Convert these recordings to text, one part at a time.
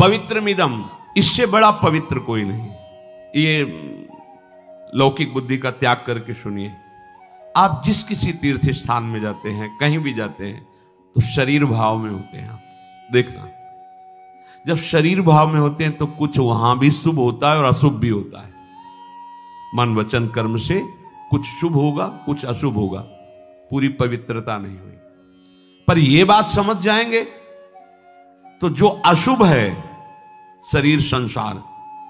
पवित्रमिदम, इससे बड़ा पवित्र कोई नहीं। ये लौकिक बुद्धि का त्याग करके सुनिए। आप जिस किसी तीर्थ स्थान में जाते हैं, कहीं भी जाते हैं, तो शरीर भाव में होते हैं। आप देखना, जब शरीर भाव में होते हैं तो कुछ वहां भी शुभ होता है और अशुभ भी होता है। मन वचन कर्म से कुछ शुभ होगा, कुछ अशुभ होगा, पूरी पवित्रता नहीं हुई। पर यह बात समझ जाएंगे तो जो अशुभ है, शरीर संसार,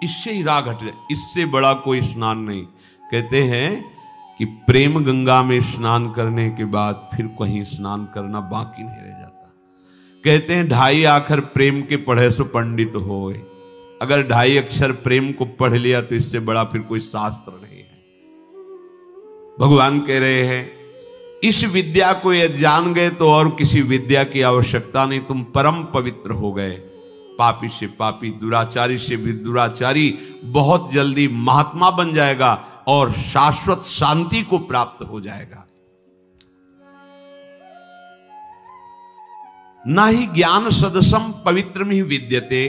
इससे ही राग हट जाए। इससे बड़ा कोई स्नान नहीं। कहते हैं कि प्रेम गंगा में स्नान करने के बाद फिर कहीं स्नान करना बाकी नहीं रह जाता। कहते हैं 2.5 अक्षर प्रेम के पढ़े सो पंडित होए। अगर 2.5 अक्षर प्रेम को पढ़ लिया तो इससे बड़ा फिर कोई शास्त्र नहीं है। भगवान कह रहे हैं इस विद्या को ये जान गए तो और किसी विद्या की आवश्यकता नहीं, तुम परम पवित्र हो गए। पापी से पापी, दुराचारी से भी दुराचारी बहुत जल्दी महात्मा बन जाएगा और शाश्वत शांति को प्राप्त हो जाएगा। ना ही ज्ञान सदसम पवित्र में ही विद्यते।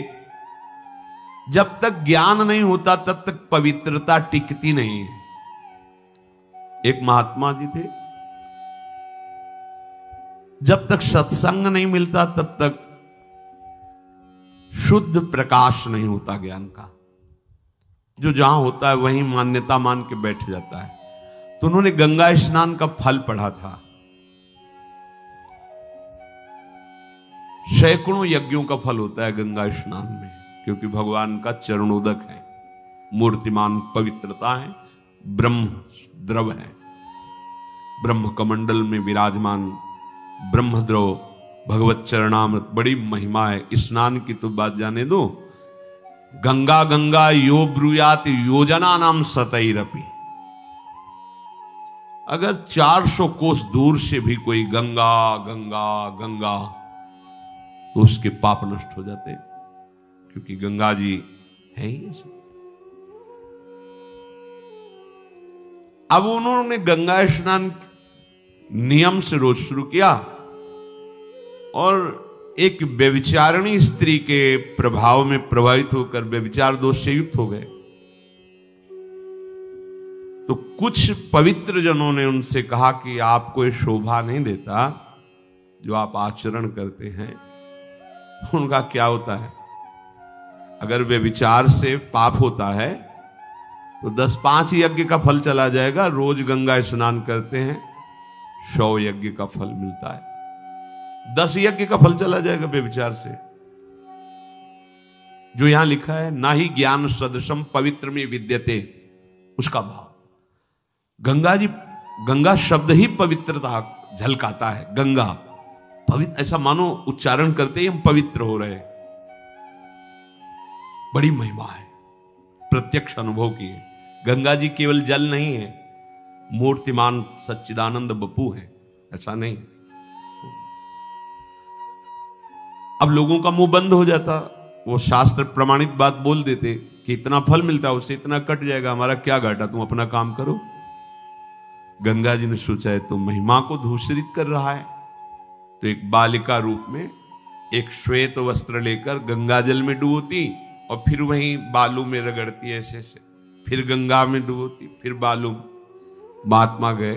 जब तक ज्ञान नहीं होता तब तक पवित्रता टिकती नहीं है। एक महात्मा जी थे, जब तक सत्संग नहीं मिलता तब तक शुद्ध प्रकाश नहीं होता ज्ञान का। जो जहां होता है वहीं मान्यता मान के बैठ जाता है। तो उन्होंने गंगा स्नान का फल पढ़ा था। सैकड़ों यज्ञों का फल होता है गंगा स्नान में, क्योंकि भगवान का चरणोदक है, मूर्तिमान पवित्रता है, ब्रह्म द्रव है, ब्रह्म कमंडल में विराजमान ब्रह्मद्रव भगवत चरणामृत, बड़ी महिमा है। स्नान की तो बात जाने दो। गंगा गंगा यो ब्रूयात योजना नाम सतैरपि। अगर 400 कोस दूर से भी कोई गंगा गंगा गंगा, तो उसके पाप नष्ट हो जाते, क्योंकि गंगा जी है ही ऐसे। अब उन्होंने गंगा स्नान नियम से रोज शुरू किया और एक व्यभिचारिणी स्त्री के प्रभाव में प्रभावित होकर व्यभिचार दोष से युक्त हो गए। तो कुछ पवित्र जनों ने उनसे कहा कि आपको ये शोभा नहीं देता जो आप आचरण करते हैं। उनका क्या होता है, अगर व्यभिचार से पाप होता है तो 10-5 यज्ञ का फल चला जाएगा। रोज गंगा स्नान करते हैं 100 यज्ञ का फल मिलता है। 10 यज्ञ का फल चला जाएगा व्यभिचार से। जो यहां लिखा है ना ही ज्ञान सदृशम पवित्र में विद्यते, उसका भाव गंगा जी, गंगा शब्द ही पवित्रता झलकाता है। गंगा पवित्र, ऐसा मानो उच्चारण करते ही हम पवित्र हो रहे। बड़ी महिमा है, प्रत्यक्ष अनुभव की है। गंगा जी केवल जल नहीं है, मूर्तिमान सच्चिदानंद बपू है, ऐसा नहीं। अब लोगों का मुंह बंद हो जाता, वो शास्त्र प्रमाणित बात बोल देते कि इतना फल मिलता है, उससे इतना कट जाएगा, हमारा क्या घाटा, तुम अपना काम करो। गंगा जी ने सोचा है तो महिमा को दूषित कर रहा है, तो एक बालिका रूप में एक श्वेत वस्त्र लेकर गंगा जल में डुबोती और फिर वहीं बालू में रगड़ती ऐसे ऐसे, फिर गंगा में डुबोती, फिर बालू। महात्मा गए,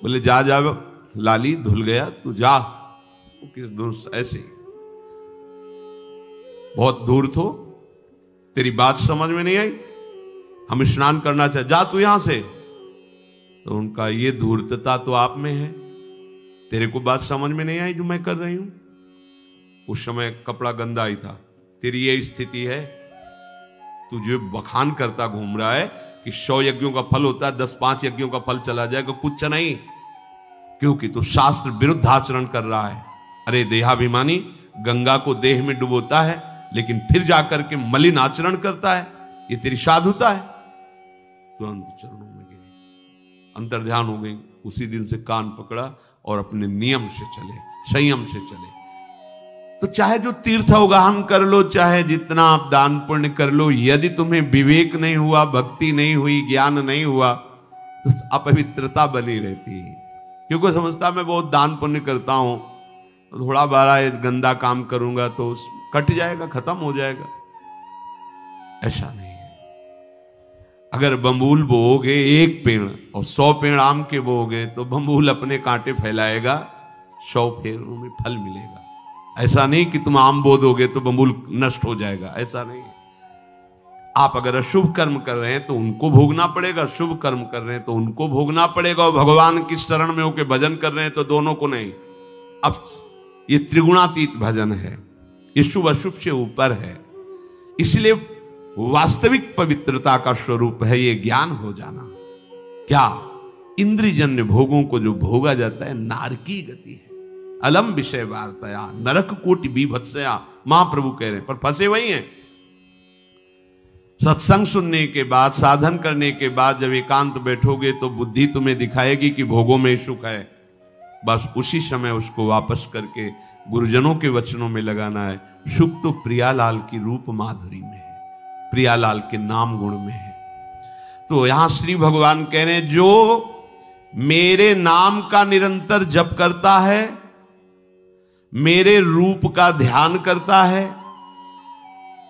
बोले जा जा लाली, धुल गया तू जा। किस दूर ऐसे, बहुत दूर थो, तेरी बात समझ में नहीं आई, हम स्नान करना चाहे, जा तू यहां से। तो उनका ये धूर्तता तो आप में है, तेरे को बात समझ में नहीं आई जो मैं कर रही हूं। उस समय कपड़ा गंदा ही था, तेरी ये स्थिति है, तू जो बखान करता घूम रहा है कि 100 यज्ञों का फल होता है, 10-5 यज्ञों का फल चला जाएगा, कुछ नहीं, क्योंकि तू शास्त्र विरुद्ध आचरण कर रहा है। अरे देहाभिमानी, गंगा को देह में डुबोता है लेकिन फिर जाकर के मलिन आचरण करता है, ये तेरी साधुता है। तुरंत चरणों में गिरे, अंतर्ध्यान हो गई। उसी दिन से कान पकड़ा और अपने नियम से चले, संयम से चले। तो चाहे जो तीर्थ अवगाहन कर लो, चाहे जितना आप दान पुण्य कर लो, यदि तुम्हें विवेक नहीं हुआ, भक्ति नहीं हुई, ज्ञान नहीं हुआ, तो अपवित्रता बनी रहती है। क्योंकि समझता मैं बहुत दान पुण्य करता हूं, तो थोड़ा बड़ा गंदा काम करूंगा तो कट जाएगा, खत्म हो जाएगा। ऐसा नहीं है। अगर बम्बूल बोओगे एक पेड़ और 100 पेड़ आम के बोओगे तो बम्बूल अपने कांटे फैलाएगा, 100 पेड़ों में फल मिलेगा। ऐसा नहीं कि तुम आम बो दोगे तो बम्बूल नष्ट हो जाएगा, ऐसा नहीं। आप अगर अशुभ कर्म कर रहे हैं तो उनको भोगना पड़ेगा, शुभ कर्म कर रहे हैं तो उनको भोगना पड़ेगा। और भगवान की शरण में होकर भजन कर रहे हैं तो दोनों को नहीं। अब ये त्रिगुणातीत भजन है, ये शुभ अशुभ से ऊपर है। इसलिए वास्तविक पवित्रता का स्वरूप है ये ज्ञान हो जाना। क्या इंद्रियजन्य भोगों को जो भोगा जाता है नारकी गति है। अलम विषय वार्तया नरक कोटि बीभत्सया, महाप्रभु कह रहे हैं, पर फंसे वही हैं। सत्संग सुनने के बाद, साधन करने के बाद जब एकांत बैठोगे तो बुद्धि तुम्हें दिखाएगी कि भोगों में सुख है। बस उसी समय उसको वापस करके गुरुजनों के वचनों में लगाना है। सुख तो प्रियालाल की रूप माधुरी में है, प्रियालाल के नाम गुण में है। तो यहां श्री भगवान कह रहे हैं, जो मेरे नाम का निरंतर जप करता है, मेरे रूप का ध्यान करता है,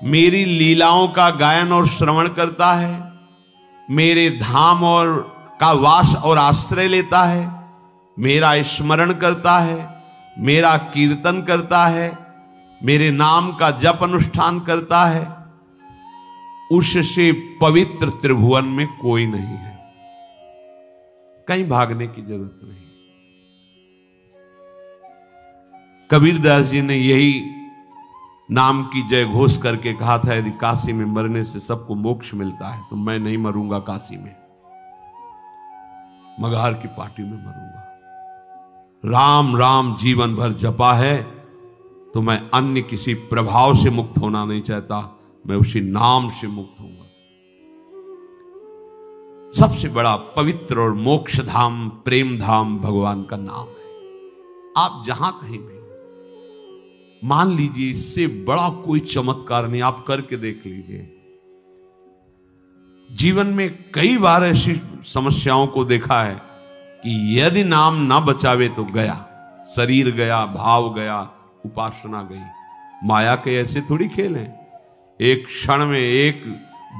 मेरी लीलाओं का गायन और श्रवण करता है, मेरे धाम और का वास और आश्रय लेता है, मेरा स्मरण करता है, मेरा कीर्तन करता है, मेरे नाम का जप अनुष्ठान करता है, उससे पवित्र त्रिभुवन में कोई नहीं है। कहीं भागने की जरूरत नहीं। कबीरदास जी ने यही नाम की जय घोष करके कहा था, यदि काशी में मरने से सबको मोक्ष मिलता है तो मैं नहीं मरूंगा काशी में, मगहर की पार्टी में मरूंगा। राम राम जीवन भर जपा है तो मैं अन्य किसी प्रभाव से मुक्त होना नहीं चाहता, मैं उसी नाम से मुक्त होऊंगा। सबसे बड़ा पवित्र और मोक्ष धाम, प्रेम धाम भगवान का नाम है। आप जहां कहीं भी, मान लीजिए इससे बड़ा कोई चमत्कार नहीं, आप करके देख लीजिए। जीवन में कई बार ऐसी समस्याओं को देखा है कि यदि नाम ना बचावे तो गया, शरीर गया, भाव गया, उपासना गई। माया के ऐसे थोड़ी खेल हैं, एक क्षण में एक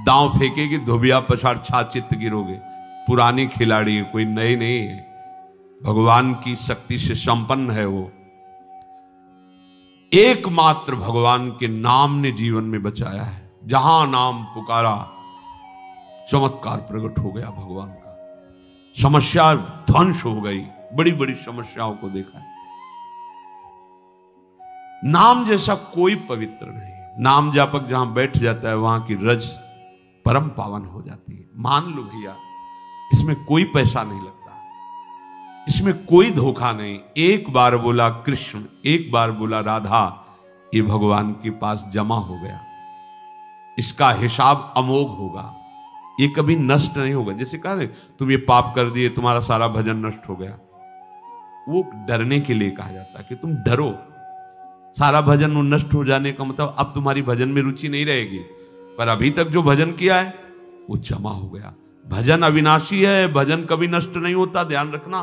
दांव फेंकेगी, धोबिया पछाड़ छाचित गिरोगे। पुरानी खिलाड़ी है, कोई नई नहीं है, भगवान की शक्ति से संपन्न है वो। एकमात्र भगवान के नाम ने जीवन में बचाया है। जहां नाम पुकारा चमत्कार प्रकट हो गया भगवान का, समस्या ध्वंस हो गई। बड़ी बड़ी समस्याओं को देखा है। नाम जैसा कोई पवित्र नहीं। नाम जापक जहां बैठ जाता है वहां की रज परम पावन हो जाती है। मान लो भैया, इसमें कोई पैसा नहीं लगता, इसमें कोई धोखा नहीं। एक बार बोला कृष्ण, एक बार बोला राधा, ये भगवान के पास जमा हो गया। इसका हिसाब अमोघ होगा, ये कभी नष्ट नहीं होगा। जैसे कहा तुम ये पाप कर दिए, तुम्हारा सारा भजन नष्ट हो गया, वो डरने के लिए कहा जाता है कि तुम डरो। सारा भजन नष्ट हो जाने का मतलब अब तुम्हारी भजन में रुचि नहीं रहेगी, पर अभी तक जो भजन किया है वो जमा हो गया। भजन अविनाशी है, भजन कभी नष्ट नहीं होता, ध्यान रखना।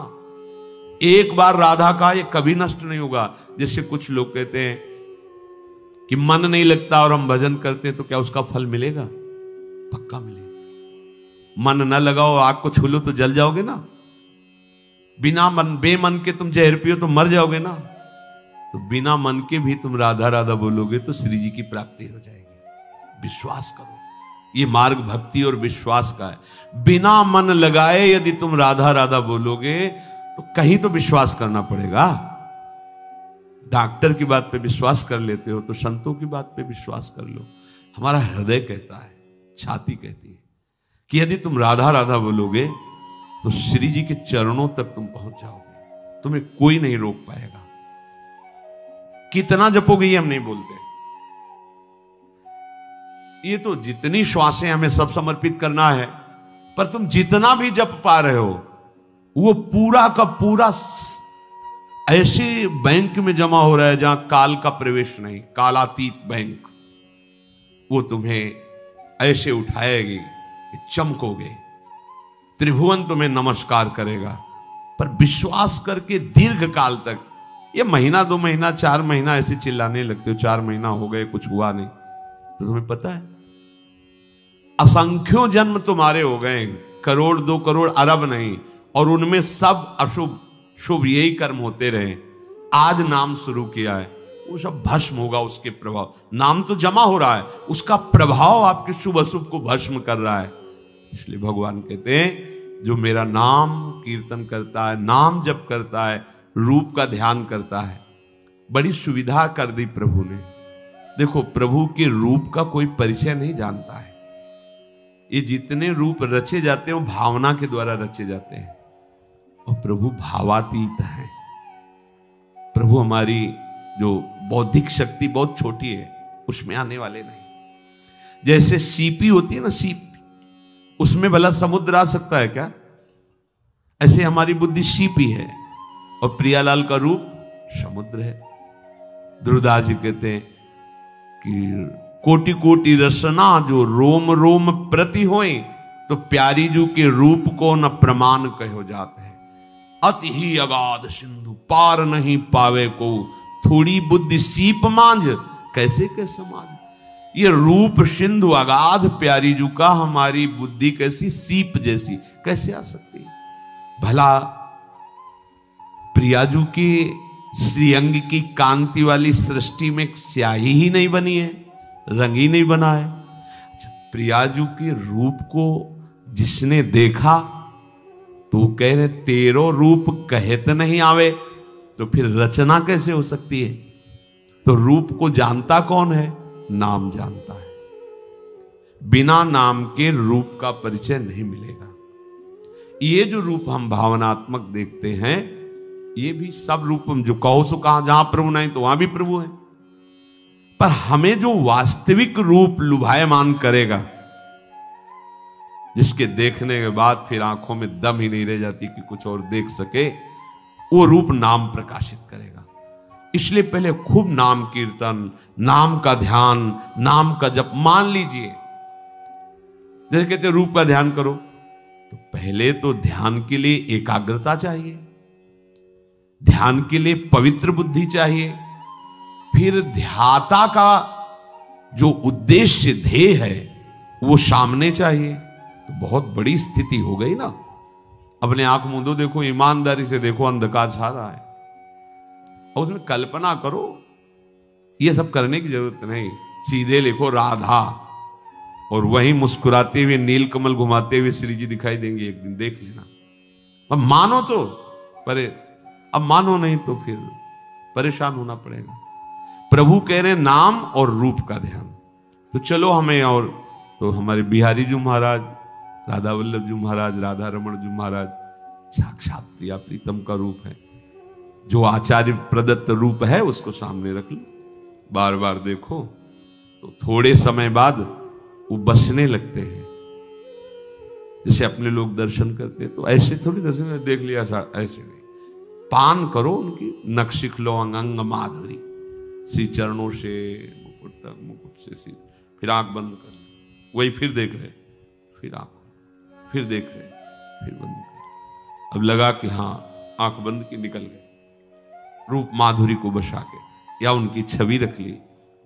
एक बार राधा का ये कभी नष्ट नहीं होगा। जैसे कुछ लोग कहते हैं कि मन नहीं लगता और हम भजन करते हैं तो क्या उसका फल मिलेगा? पक्का मिलेगा। मन न लगाओ, आग को छू लो तो जल जाओगे ना। बिना मन, बेमन के तुम जहर पियो तो मर जाओगे ना। तो बिना मन के भी तुम राधा राधा बोलोगे तो श्री जी की प्राप्ति हो जाएगी। विश्वास करो, ये मार्ग भक्ति और विश्वास का है। बिना मन लगाए यदि तुम राधा राधा बोलोगे तो कहीं तो विश्वास करना पड़ेगा। डॉक्टर की बात पे विश्वास कर लेते हो तो संतों की बात पे विश्वास कर लो। हमारा हृदय कहता है, छाती कहती है कि यदि तुम राधा राधा बोलोगे तो श्री जी के चरणों तक तुम पहुंच जाओगे, तुम्हें कोई नहीं रोक पाएगा। कितना जपोगे ये हम नहीं बोलते, ये तो जितनी श्वासें हमें सब समर्पित करना है, पर तुम जितना भी जप पा रहे हो वो पूरा का पूरा ऐसे बैंक में जमा हो रहा है जहां काल का प्रवेश नहीं, कालातीत बैंक। वो तुम्हें ऐसे उठाएगी कि चमकोगे, त्रिभुवन तुम्हें नमस्कार करेगा। पर विश्वास करके दीर्घ काल तक ये महीना 2 महीना 4 महीना ऐसे चिल्लाने लगते हो, 4 महीना हो गए कुछ हुआ नहीं, तो तुम्हें पता है असंख्यों जन्म तुम्हारे हो गए, करोड़ 2 करोड़ अरब नहीं, और उनमें सब अशुभ शुभ यही कर्म होते रहे। आज नाम शुरू किया है, वो सब भस्म होगा उसके प्रभाव। नाम तो जमा हो रहा है, उसका प्रभाव आपके शुभ अशुभ को भस्म कर रहा है। इसलिए भगवान कहते हैं जो मेरा नाम कीर्तन करता है, नाम जप करता है, रूप का ध्यान करता है, बड़ी सुविधा कर दी प्रभु ने। देखो प्रभु के रूप का कोई परिचय नहीं जानता है। ये जितने रूप रचे जाते हैं वो भावना के द्वारा रचे जाते हैं, और प्रभु भावातीत है। प्रभु हमारी जो बौद्धिक शक्ति बहुत छोटी है उसमें आने वाले नहीं। जैसे सीपी होती है ना, सीप, उसमें भला समुद्र आ सकता है क्या? ऐसे हमारी बुद्धि सीपी है और प्रियालाल का रूप समुद्र है। ध्रुवदास जी कहते हैं कि कोटि कोटि रसना जो रोम रोम प्रति होए, तो प्यारी जू के रूप को न प्रमाण कहो जाते हैं। अति ही अगाध सिंधु पार नहीं पावे को, थोड़ी बुद्धि सीप मांझ कैसे के समाज। ये रूप सिंधु अगाध प्यारी जू का हमारी बुद्धि कैसी सीप जैसी कैसे आ सकती है? भला प्रियाजू की श्रीअंग की कांति वाली सृष्टि में स्याही ही नहीं बनी है, रंग ही नहीं बना है। अच्छा, प्रियाजू के रूप को जिसने देखा तो कह रहे तेरो रूप कहत नहीं आवे, तो फिर रचना कैसे हो सकती है? तो रूप को जानता कौन है? नाम जानता है। बिना नाम के रूप का परिचय नहीं मिलेगा। ये जो रूप हम भावनात्मक देखते हैं, ये भी सब रूप हम जो कहो सो कहा, जहां प्रभु नहीं तो वहां भी प्रभु है। पर हमें जो वास्तविक रूप लुभायमान करेगा, जिसके देखने के बाद फिर आंखों में दम ही नहीं रह जाती कि कुछ और देख सके, वो रूप नाम प्रकाशित करेगा। इसलिए पहले खूब नाम कीर्तन, नाम का ध्यान, नाम का जप। मान लीजिए जैसे कहते रूप का ध्यान करो, तो पहले तो ध्यान के लिए एकाग्रता चाहिए, ध्यान के लिए पवित्र बुद्धि चाहिए, फिर ध्याता का जो उद्देश्य ध्येय है वो सामने चाहिए। तो बहुत बड़ी स्थिति हो गई ना। अपने आंख मूंदो, देखो, ईमानदारी से देखो, अंधकार छा रहा है, और उसमें कल्पना करो। ये सब करने की जरूरत नहीं, सीधे लिखो राधा, और वहीं मुस्कुराते हुए नील कमल घुमाते हुए श्री जी दिखाई देंगे एक दिन, देख लेना। अब मानो तो, पर अब मानो नहीं तो फिर परेशान होना पड़ेगा। प्रभु कह रहे हैं नाम और रूप का ध्यान। तो चलो हमें, और तो हमारे बिहारी जी महाराज, राधा वल्लभ जी महाराज, राधा रमण जी महाराज साक्षात प्रिया प्रीतम का रूप है। जो आचार्य प्रदत्त रूप है उसको सामने रख लो, बार बार देखो, तो थोड़े समय बाद वो बसने लगते हैं। जैसे अपने लोग दर्शन करते तो ऐसे थोड़ी दर्शन देख लिया, ऐसे नहीं। पान करो उनकी, नक्शिख लो अंग माधुरी, श्री चरणों से मुकुट तक, मुकुट से सी, फिर आंख बंद कर, वही फिर देख रहे, फिर आंख, फिर देख रहे, फिर बंद कर। अब लगा कि हाँ आंख बंद की, निकल गए, रूप माधुरी को बसा के, या उनकी छवि रख ली।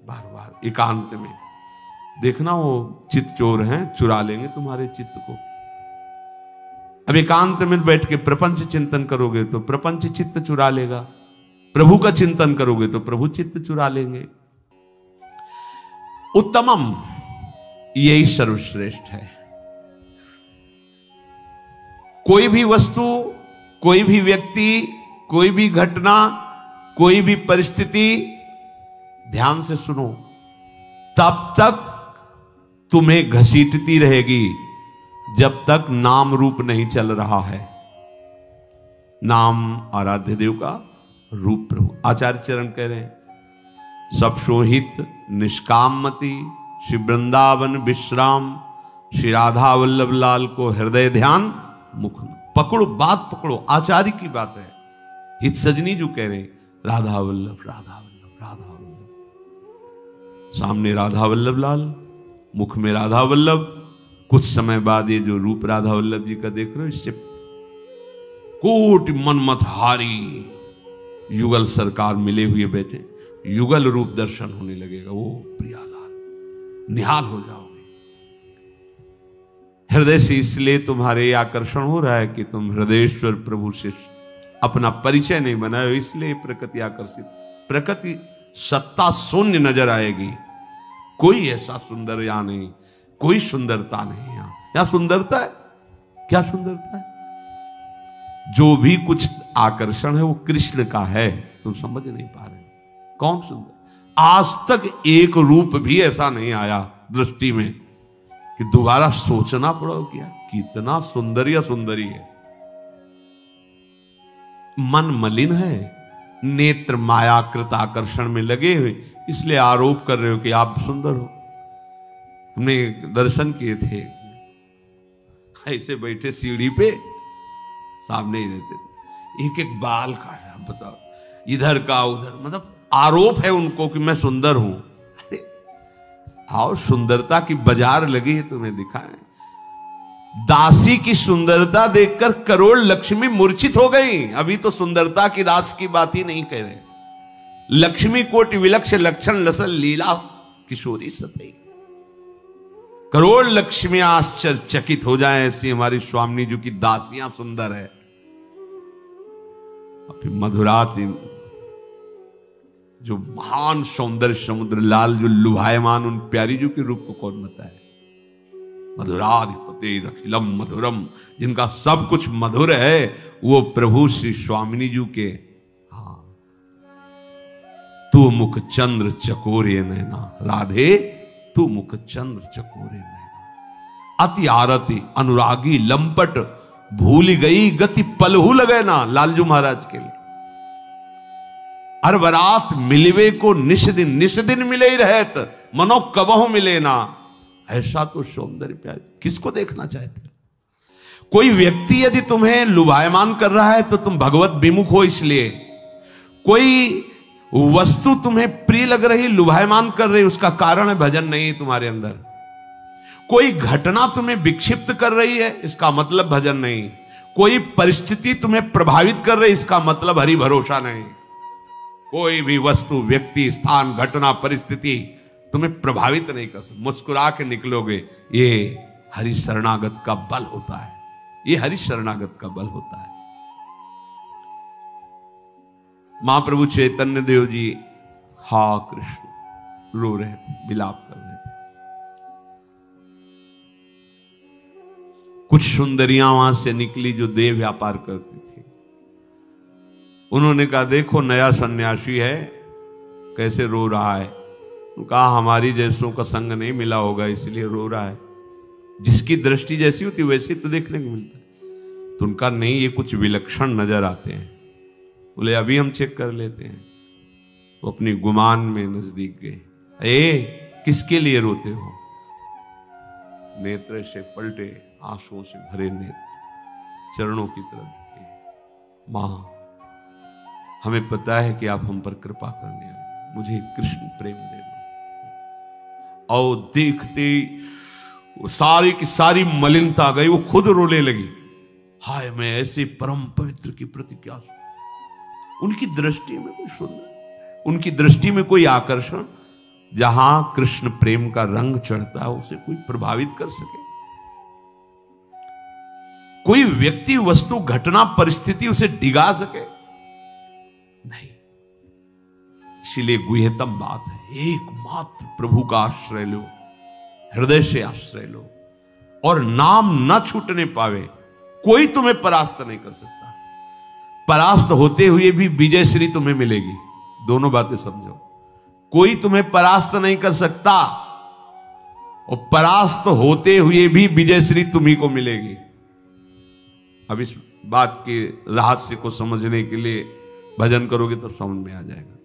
बार बार एकांत में देखना, वो चित्त चोर हैं, चुरा लेंगे तुम्हारे चित्त को। अब एकांत में बैठ के प्रपंच चिंतन करोगे तो प्रपंच चित्त चुरा लेगा, प्रभु का चिंतन करोगे तो प्रभु चित्त चुरा लेंगे। उत्तमम यही सर्वश्रेष्ठ है। कोई भी वस्तु, कोई भी व्यक्ति, कोई भी घटना, कोई भी परिस्थिति, ध्यान से सुनो, तब तक तुम्हें घसीटती रहेगी जब तक नाम रूप नहीं चल रहा है। नाम आराध्य देव का, रूप प्रभु। आचार्य चरण कह रहे हैं सब शोहित निष्काम मति, श्री वृंदावन विश्राम, श्री राधा वल्लभ लाल को हृदय ध्यान मुख। पकड़ो, बात पकड़ो, आचार्य की बात है। हित सजनी जो कह रहे राधा वल्लभ, राधा वल्लभ, राधा वल्लभ, सामने राधा वल्लभ लाल, मुख में राधा वल्लभ। कुछ समय बाद ये जो रूप राधा वल्लभ जी का देख रहे हो, इससे कोटि मनमत हारी युगल सरकार मिले हुए बैठे, युगल रूप दर्शन होने लगेगा। वो प्रियालाल, निहाल हो जाओगे हृदय से। इसलिए तुम्हारे आकर्षण हो रहा है कि तुम हृदयेश्वर प्रभु से अपना परिचय नहीं बनाए, इसलिए प्रकृति आकर्षित। प्रकृति सत्ता शून्य नजर आएगी, कोई ऐसा सुंदर यहाँ नहीं, कोई सुंदरता नहीं। यहाँ सुंदरता है, क्या सुंदरता है? जो भी कुछ आकर्षण है वो कृष्ण का है, तुम समझ नहीं पा रहे। कौन सुंदर? आज तक एक रूप भी ऐसा नहीं आया दृष्टि में कि दोबारा सोचना पड़ो क्या कितना सुंदर या सुंदरी है। मन मलिन है, नेत्र मायाकृत आकर्षण में लगे हुए, इसलिए आरोप कर रहे हो कि आप सुंदर हो। हमने दर्शन किए थे, ऐसे बैठे सीढ़ी पे, सामने ही रहते थे, एक एक बाल काटा, बताओ इधर का उधर, मतलब आरोप है उनको कि मैं सुंदर हूं। अरे आओ, सुंदरता की बाजार लगी है, तुम्हें दिखाएं। दासी की सुंदरता देखकर करोड़ लक्ष्मी मूर्छित हो गई। अभी तो सुंदरता की दास की बात ही नहीं कह रहे। लक्ष्मी कोटि विलक्ष लक्षण लसल लीला किशोरी सतई। करोड़ लक्ष्मियां आश्चर्यचकित हो जाएं, ऐसी हमारी स्वामी जी की दासियां सुंदर है। फिर मधुरात जो महान सौंदर्य समुद्र लाल जो लुभायमान उन प्यारी जी के रूप को कौन बताए? मधुराधिपति अखिलम मधुरम, जिनका सब कुछ मधुर है, वो प्रभु श्री स्वामिनी जी के। हाँ, तू मुख चंद्र चकोरे नैना, राधे तू मुख चंद्र चकोरे नैना। अति आरती अनुरागी लंपट, भूल गई गति पलहू लगे ना, लालजू महाराज के लिए। अरबरात मिलवे को निश दिन मिले ही रहत, मनो कबहु मिले ना। ऐसा तो सौंदर्य प्यार किसको देखना चाहते हो? कोई व्यक्ति यदि तुम्हें लुभायमान कर रहा है तो तुम भगवत विमुख हो। इसलिए कोई वस्तु तुम्हें प्रिय लग रही, लुभायमान कर रही, उसका कारण है भजन नहीं तुम्हारे अंदर। कोई घटना तुम्हें विक्षिप्त कर रही है, इसका मतलब भजन नहीं। कोई परिस्थिति तुम्हें प्रभावित कर रही, इसका मतलब हरि भरोसा नहीं। कोई भी वस्तु, व्यक्ति, स्थान, घटना, परिस्थिति तुम्हें प्रभावित नहीं कर सकती। मुस्कुरा के निकलोगे, ये हरि शरणागत का बल होता है। ये हरि शरणागत का बल होता है। महाप्रभु चैतन्य देव जी हा कृष्ण रो रहे थे, विलाप कर रहे थे। कुछ सुंदरियां वहां से निकली जो देह व्यापार करती थी। उन्होंने कहा, देखो नया सन्यासी है, कैसे रो रहा है। कहा, हमारी जैसों का संग नहीं मिला होगा इसलिए रो रहा है। जिसकी दृष्टि जैसी होती वैसी तो देखने को मिलता है। तो उनका नहीं, ये कुछ विलक्षण नजर आते हैं। बोले अभी हम चेक कर लेते हैं। वो अपनी गुमान में नजदीक गए। ए किसके लिए रोते हो? नेत्र से पलटे, आंसुओं से भरे नेत्र चरणों की तरफ झुके। मां, हमें पता है कि आप हम पर कृपा करने आए, मुझे कृष्ण प्रेम दे दो। और देखते वो सारी की सारी मलिनता गई, वो खुद रोने लगी। हाय, मैं ऐसे परम पवित्र के प्रति क्या। उनकी दृष्टि में कोई सुंदर, उनकी दृष्टि में कोई आकर्षण, जहां कृष्ण प्रेम का रंग चढ़ता है उसे कोई प्रभावित कर सके। कोई व्यक्ति, वस्तु, घटना, परिस्थिति उसे डिगा सके नहीं। इसीलिए गुह्यतम बात है, एकमात्र प्रभु का आश्रय लो, हृदय से आश्रय लो, और नाम न छूटने पावे। कोई तुम्हें परास्त नहीं कर सकता। परास्त होते हुए भी विजय श्री तुम्हें मिलेगी। दोनों बातें समझो। कोई तुम्हें परास्त नहीं कर सकता, और परास्त होते हुए भी विजय श्री तुम्ही को मिलेगी। अब इस बात के रहस्य को समझने के लिए भजन करोगे तो समझ में आ जाएगा।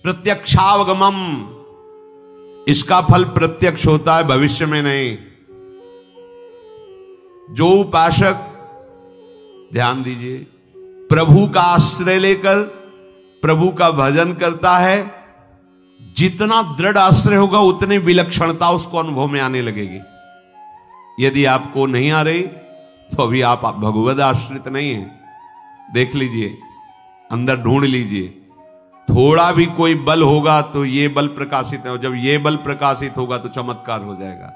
प्रत्यक्षावगमम, इसका फल प्रत्यक्ष होता है, भविष्य में नहीं। जो उपासक, ध्यान दीजिए, प्रभु का आश्रय लेकर प्रभु का भजन करता है, जितना दृढ़ आश्रय होगा उतनी विलक्षणता उसको अनुभव में आने लगेगी। यदि आपको नहीं आ रही तो अभी आप भगवद आश्रित नहीं है। देख लीजिए, अंदर ढूंढ लीजिए, थोड़ा भी कोई बल होगा तो ये बल प्रकाशित है, और जब ये बल प्रकाशित होगा तो चमत्कार हो जाएगा।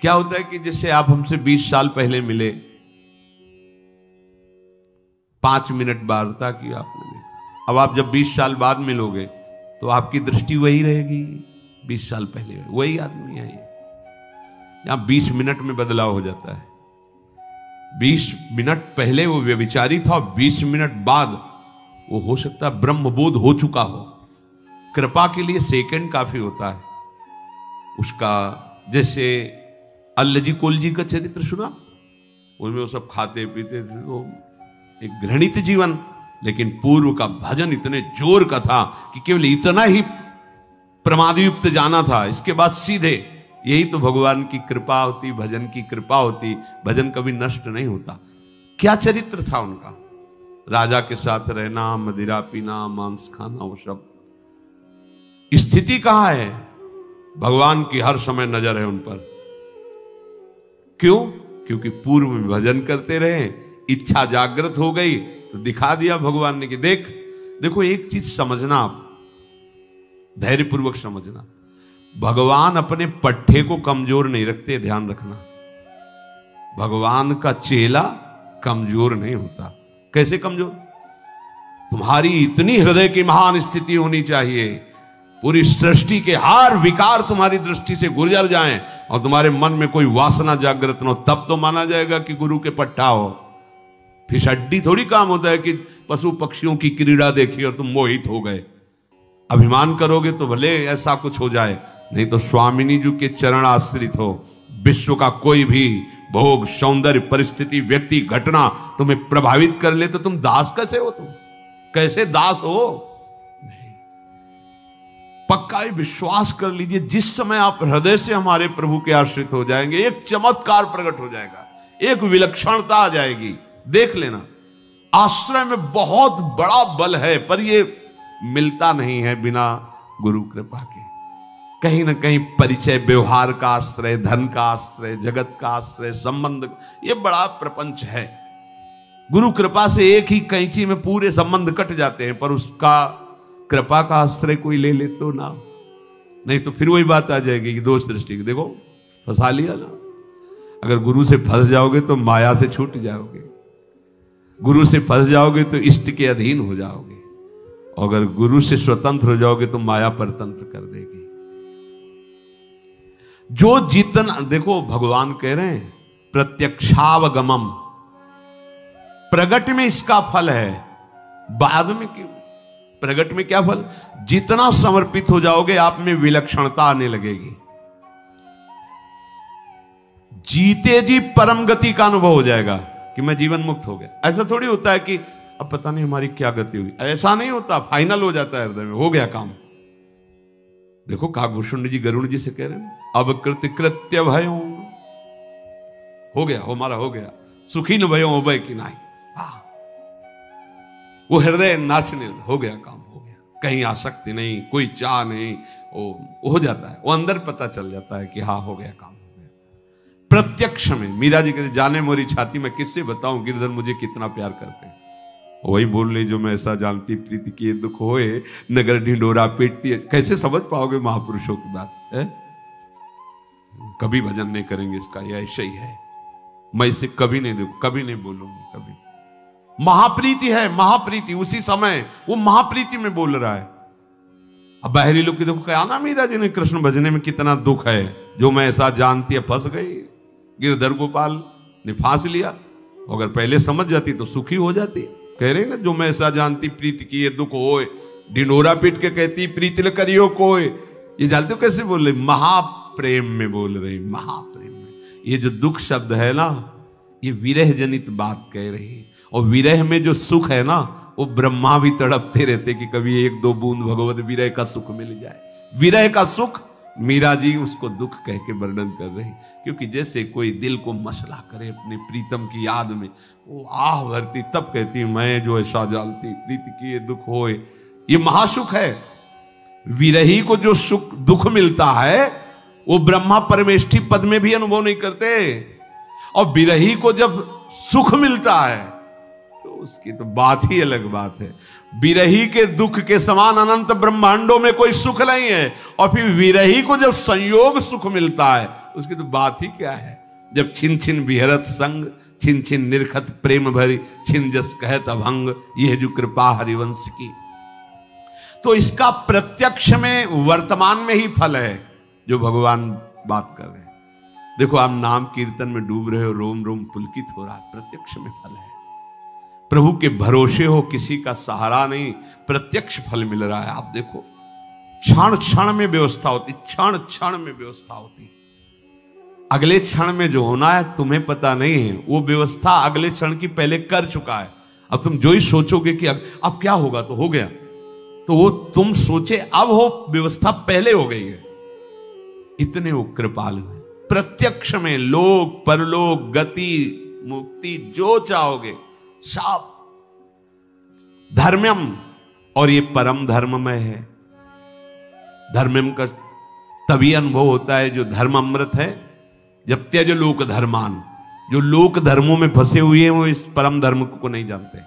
क्या होता है कि जैसे आप हमसे 20 साल पहले मिले, 5 मिनट वार्ता की आपने देखा, अब आप जब 20 साल बाद मिलोगे तो आपकी दृष्टि वही रहेगी, 20 साल पहले वही आदमी है। यहां 20 मिनट में बदलाव हो जाता है। 20 मिनट पहले वो व्यभिचारी था, 20 मिनट बाद वो हो सकता है ब्रह्मबोध हो चुका हो। कृपा के लिए सेकंड काफी होता है उसका। जैसे अल्लजी कोलजी का चरित्र सुना, उनमें वो सब खाते पीते थे, तो एक घृणित जीवन, लेकिन पूर्व का भजन इतने जोर का था कि केवल इतना ही प्रमादयुक्त जाना था, इसके बाद सीधे। यही तो भगवान की कृपा होती, भजन की कृपा होती, भजन कभी नष्ट नहीं होता। क्या चरित्र था उनका, राजा के साथ रहना, मदिरा पीना, मांस खाना, वो सब। स्थिति कहां है, भगवान की हर समय नजर है उन पर। क्यों? क्योंकि पूर्व में भजन करते रहे, इच्छा जागृत हो गई तो दिखा दिया भगवान ने कि देखो एक चीज समझना, आप धैर्यपूर्वक समझना, भगवान अपने पट्टे को कमजोर नहीं रखते, ध्यान रखना। भगवान का चेला कमजोर नहीं होता। कैसे कमजोर? तुम्हारी इतनी हृदय की महान स्थिति होनी चाहिए, पूरी सृष्टि के हर विकार तुम्हारी दृष्टि से गुजर जाएं और तुम्हारे मन में कोई वासना जागृत न हो, तब तो माना जाएगा कि गुरु के पट्टा हो। फिसड्डी थोड़ी काम होता है कि पशु पक्षियों की क्रीड़ा देखी और तुम मोहित हो गए। अभिमान करोगे तो भले ऐसा कुछ हो जाए, नहीं तो स्वामिनी जी के चरण आश्रित हो। विश्व का कोई भी भोग, सौंदर्य, परिस्थिति, व्यक्ति, घटना तुम्हें प्रभावित कर ले तो तुम दास कैसे हो? तुम कैसे दास हो? नहीं, पक्का ही विश्वास कर लीजिए, जिस समय आप हृदय से हमारे प्रभु के आश्रित हो जाएंगे, एक चमत्कार प्रकट हो जाएगा, एक विलक्षणता आ जाएगी। देख लेना, आश्रय में बहुत बड़ा बल है, पर यह मिलता नहीं है बिना गुरु कृपा के। कहीं ना कहीं परिचय, व्यवहार का आश्रय, धन का आश्रय, जगत का आश्रय, संबंध, ये बड़ा प्रपंच है। गुरु कृपा से एक ही कैंची में पूरे संबंध कट जाते हैं, पर उसका कृपा का आश्रय कोई ले ले तो ना, नहीं तो फिर वही बात आ जाएगी कि दोष दृष्टि, देखो फंसा लिया ना। अगर गुरु से फंस जाओगे तो माया से छूट जाओगे, गुरु से फंस जाओगे तो इष्ट के अधीन हो जाओगे, और अगर गुरु से स्वतंत्र हो जाओगे तो माया परतंत्र कर देगी। जो जितना, देखो भगवान कह रहे हैं प्रत्यक्षावगमम, प्रगट में इसका फल है, बाद में क्यों? प्रगट में क्या फल? जितना समर्पित हो जाओगे आप में विलक्षणता आने लगेगी, जीते जी परम गति का अनुभव हो जाएगा कि मैं जीवन मुक्त हो गया। ऐसा थोड़ी होता है कि अब पता नहीं हमारी क्या गति होगी, ऐसा नहीं होता, फाइनल हो जाता है हृदय में, हो गया काम। देखो काकभूषण जी गरुड़ जी से कह रहे हैं, अब कृत्य कृत्य भयो, हो गया, हमारा हो गया, सुखी न भयो उभय की नाही। वो हृदय नाचने, हो गया काम, हो गया, कहीं आसक्ति नहीं, कोई चाह नहीं, वो हो जाता है, वो अंदर पता चल जाता है कि हाँ हो गया काम, हो गया। प्रत्यक्ष में मीरा जी कहते, जाने मोरी छाती, मैं किससे बताऊं गिरधर मुझे कितना प्यार करते हैं। वही बोल रही, जो मैं ऐसा जानती प्रीति किए दुख होए, नगर ढिंडोरा पीटती है। कैसे समझ पाओगे महापुरुषों की बात है? कभी भजन नहीं करेंगे इसका, यह ऐसा ही है। मैं इसे कभी नहीं देखूं, कभी नहीं बोलूंगी, कभी। महाप्रीति है, महाप्रीति, उसी समय वो महाप्रीति में बोल रहा है। अब बाहरी लोग की देखो, क्या ना मीरा जी ने कृष्ण भजने में कितना दुख है, जो मैं ऐसा जानती है, फंस गई, गिरधर गोपाल ने फांस लिया। अगर पहले समझ जाती तो सुखी हो जाती। कह रहे ना, जो मैं ऐसा जानती प्रीति की ये दुख होए, ढिंडोरा पीट के कहती प्रीति न करियो कोई। ये जानते हो कैसे बोल रहे? महाप्रेम में बोल रहे, महाप्रेम में। ये जो दुख शब्द है ना, ये विरह जनित बात कह रही है। और विरह में जो सुख है ना, वो ब्रह्मा भी तड़पते रहते कि कभी एक दो बूंद भगवत विरह का सुख मिल जाए। विरह का सुख मीरा जी उसको दुख कह के वर्णन कर रही, क्योंकि जैसे कोई दिल को मसला करे अपने प्रीतम की याद में, वो आह भरती, तब कहती मैं जो ऐसा जानती प्रीति की ये दुख होए। ये महासुख है। विरही को जो सुख दुख मिलता है वो ब्रह्मा परमेष्ठी पद में भी अनुभव नहीं करते, और विरही को जब सुख मिलता है तो उसकी तो बात ही अलग बात है। विरही के दुख के समान अनंत ब्रह्मांडों में कोई सुख नहीं है, और फिर विरही को जब संयोग सुख मिलता है उसकी तो बात ही क्या है। जब छिन छिन विहरत संग, छिन छिन निरखत प्रेम भरी, छिन जस कहत अभंग, यह जो कृपा हरिवंश की। तो इसका प्रत्यक्ष में वर्तमान में ही फल है जो भगवान बात कर रहे हैं। देखो आप नाम कीर्तन में डूब रहे हो, रोम रोम पुलकित हो रहा है, प्रत्यक्ष में फल है। प्रभु के भरोसे हो, किसी का सहारा नहीं, प्रत्यक्ष फल मिल रहा है। आप देखो क्षण क्षण में व्यवस्था होती, क्षण क्षण में व्यवस्था होती। अगले क्षण में जो होना है तुम्हें पता नहीं है, वो व्यवस्था अगले क्षण की पहले कर चुका है। अब तुम जो ही सोचोगे कि अब क्या होगा, तो हो गया, तो वो तुम सोचे अब हो, व्यवस्था पहले हो गई है। इतने वो कृपालु है। प्रत्यक्ष में लोक परलोक गति मुक्ति जो चाहोगे सब धर्मम, और ये परम धर्ममय है। धर्मम का तभी अनुभव होता है जो धर्म अमृत है, जब त्यज लोक धर्मान। जो लोक धर्मों में फंसे हुए हैं वो इस परम धर्म को नहीं जानते।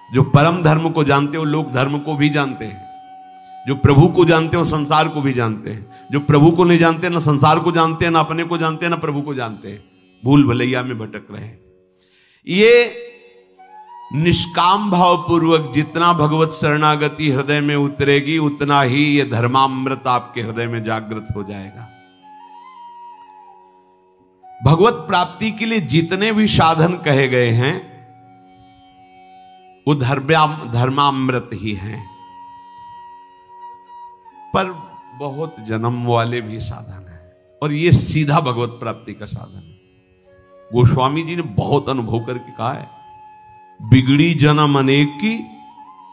जो परम धर्म को जानते हो लोक धर्म को भी जानते हैं। जो प्रभु को जानते हो संसार को भी जानते हैं। जो प्रभु को नहीं जानते, ना संसार को जानते हैं, ना अपने को जानते हैं, ना प्रभु को जानते हैं, भूल भलैया में भटक रहे हैं। ये निष्काम भाव पूर्वक जितना भगवत शरणागति हृदय में उतरेगी, उतना ही ये धर्मामृत आपके हृदय में जागृत हो जाएगा। भगवत प्राप्ति के लिए जितने भी साधन कहे गए हैं वो धर्मामृत ही हैं, पर बहुत जन्म वाले भी साधन है, और ये सीधा भगवत प्राप्ति का साधन है। गोस्वामी जी ने बहुत अनुभव करके कहा है, बिगड़ी जन्म अनेक की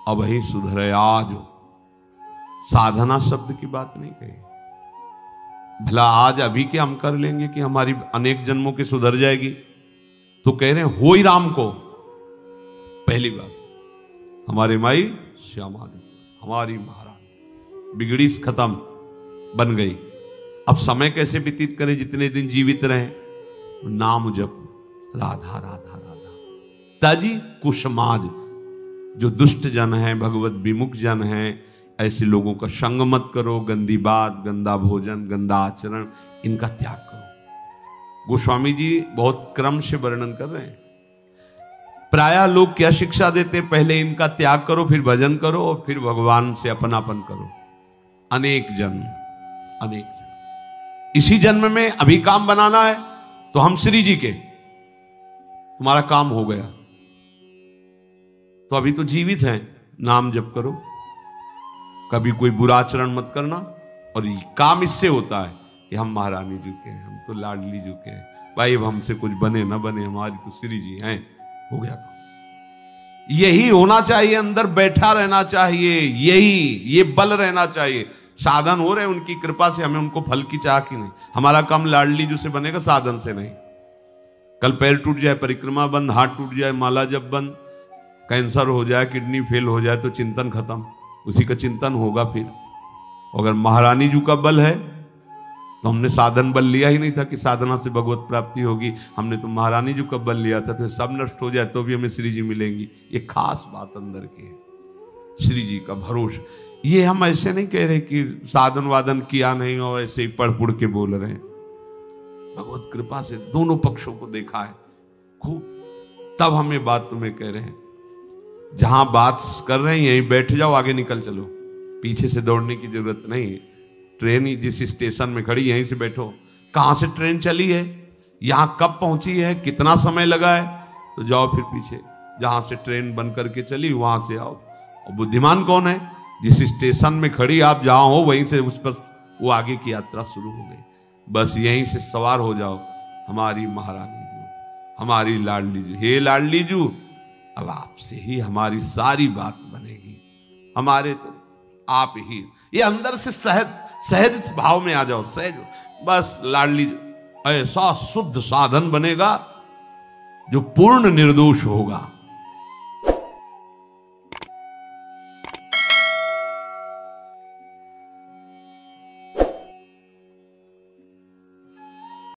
अब ही सुधरे आज। साधना शब्द की बात नहीं कही। भला आज अभी के हम कर लेंगे कि हमारी अनेक जन्मों की सुधर जाएगी, तो कह रहे हैं हो ही राम को। पहली बार हमारे माई श्यामा जी, हमारी महारानी बिगड़ी खत्म बन गई। अब समय कैसे व्यतीत करें, जितने दिन जीवित रहे, नाम जप, राधा राधा राधा। ताजी कुसमाज, जो दुष्ट जन है, भगवत विमुख जन है, ऐसे लोगों का संग मत करो। गंदी बात, गंदा भोजन, गंदा आचरण, इनका त्याग करो। गोस्वामी जी बहुत क्रम से वर्णन कर रहे हैं। प्रायः लोग क्या शिक्षा देते, पहले इनका त्याग करो, फिर भजन करो, और फिर भगवान से अपनापन करो। अनेक जन्म, अनेक जन्म। इसी जन्म में अभी काम बनाना है तो हम श्री जी के, तुम्हारा काम हो गया, तो अभी तो जीवित हैं, नाम जप करो, कभी कोई बुरा आचरण मत करना। और ये काम इससे होता है कि हम महारानी जी के हैं, हम तो लाडली जी के हैं, भाई अब हमसे कुछ बने ना बने, हमारी तो श्री जी हैं, हो गया काम। यही होना चाहिए, अंदर बैठा रहना चाहिए, यही ये बल रहना चाहिए। साधन हो रहे उनकी कृपा से, हमें उनको फल की चाह की नहीं। हमारा काम लाडली जी से बनेगा, साधन से नहीं। कल पैर टूट जाए, परिक्रमा बंद, हाथ टूट जाए, माला जब बंद, कैंसर हो जाए, किडनी फेल हो जाए, तो चिंतन खत्म, उसी का चिंतन होगा। फिर अगर महारानी जी का बल है तो हमने साधन बल लिया ही नहीं था कि साधना से भगवत प्राप्ति होगी, हमने तो महारानी जी का बल लिया था। तो सब नष्ट हो जाए तो भी हमें श्री जी मिलेंगी। ये खास बात अंदर की है, श्री जी का भरोसा। ये हम ऐसे नहीं कह रहे कि साधन वादन किया नहीं और ऐसे ही पढ़ पुढ़ के बोल रहे हैं। भगवत कृपा से दोनों पक्षों को देखा है खूब, तब हमें बात तुम्हें कह रहे हैं। जहां बात कर रहे हैं यहीं बैठ जाओ, आगे निकल चलो, पीछे से दौड़ने की जरूरत नहीं। ट्रेन जिस स्टेशन में खड़ी यहीं से बैठो। कहां से ट्रेन चली है, यहां कब पहुंची है, कितना समय लगा है, तो जाओ फिर पीछे, जहां से ट्रेन बन करके चली वहां से आओ। और बुद्धिमान कौन है, जिस स्टेशन में खड़ी आप जहां हो वहीं से उस पर वो आगे की यात्रा शुरू हो गई। बस यहीं से सवार हो जाओ, हमारी महारानी जू, हमारी लाडली जू। हे लाडली जू, अब आपसे ही हमारी सारी बात बनेगी, हमारे तो आप ही। ये अंदर से सहज भाव में आ जाओ, सहज। बस लाडली ऐसा शुद्ध साधन बनेगा जो पूर्ण निर्दोष होगा।